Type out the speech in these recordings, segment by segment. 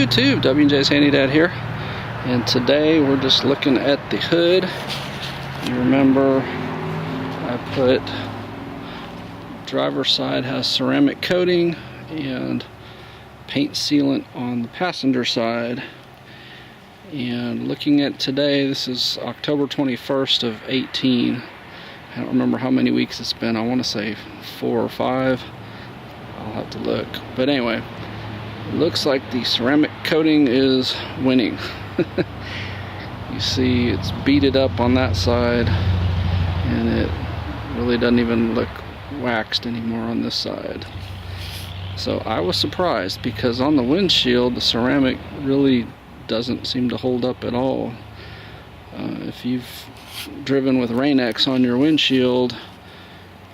YouTube, W&J's Handy Dad here, and today we're just looking at the hood. You remember I put driver's side has ceramic coating and paint sealant on the passenger side. And looking at today, this is October 21st of 18. I don't remember how many weeks it's been. I want to say 4 or 5. I'll have to look. But anyway, it looks like the ceramic coating is winning. You see it's beaded up on that side, and it really doesn't even look waxed anymore on this side. So I was surprised, because on the windshield the ceramic really doesn't seem to hold up at all. If you've driven with Rain-X on your windshield,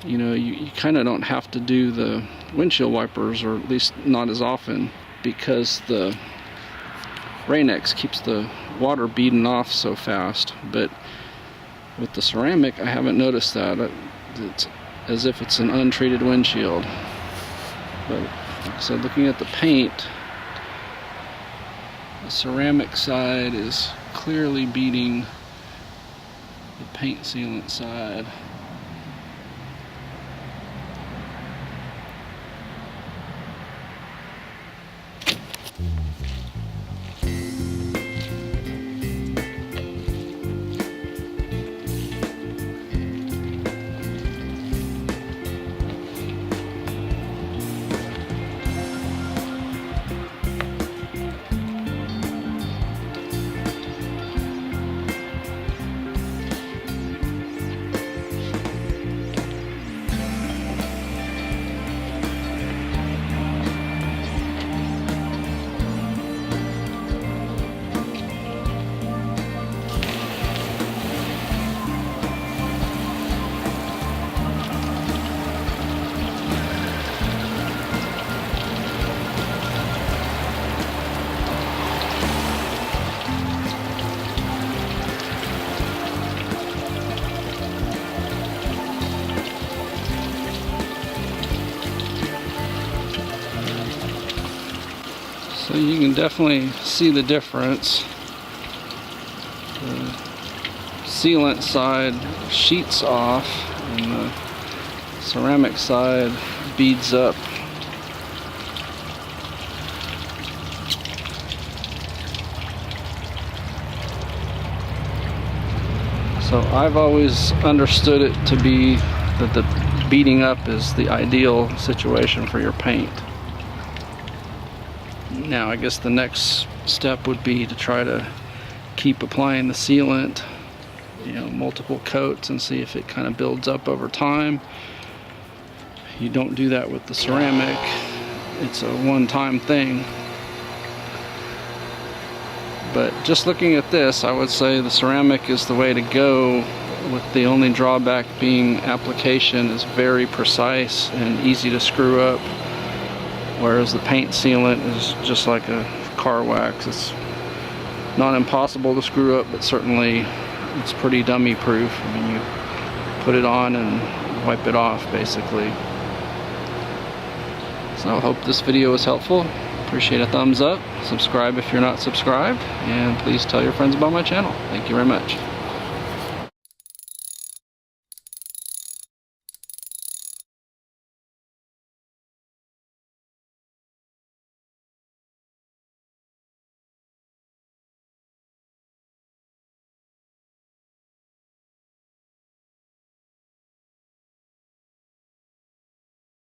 you know, you kind of don't have to do the windshield wipers, or at least not as often, because the Rain-X keeps the water beading off so fast. But with the ceramic, I haven't noticed that. It's as if it's an untreated windshield. But so looking at the paint, the ceramic side is clearly beating the paint sealant side. So you can definitely see the difference. The sealant side sheets off, and the ceramic side beads up. So I've always understood it to be that the beading up is the ideal situation for your paint. Now I guess the next step would be to try to keep applying the sealant, you know, multiple coats, and see if it kind of builds up over time. You don't do that with the ceramic. It's a one-time thing. But just looking at this, I would say the ceramic is the way to go, with the only drawback being application is very precise and easy to screw up. Whereas the paint sealant is just like a car wax. It's not impossible to screw up, but certainly it's pretty dummy proof. I mean, you put it on and wipe it off basically. So I hope this video was helpful. Appreciate a thumbs up. Subscribe if you're not subscribed, and please tell your friends about my channel. Thank you very much.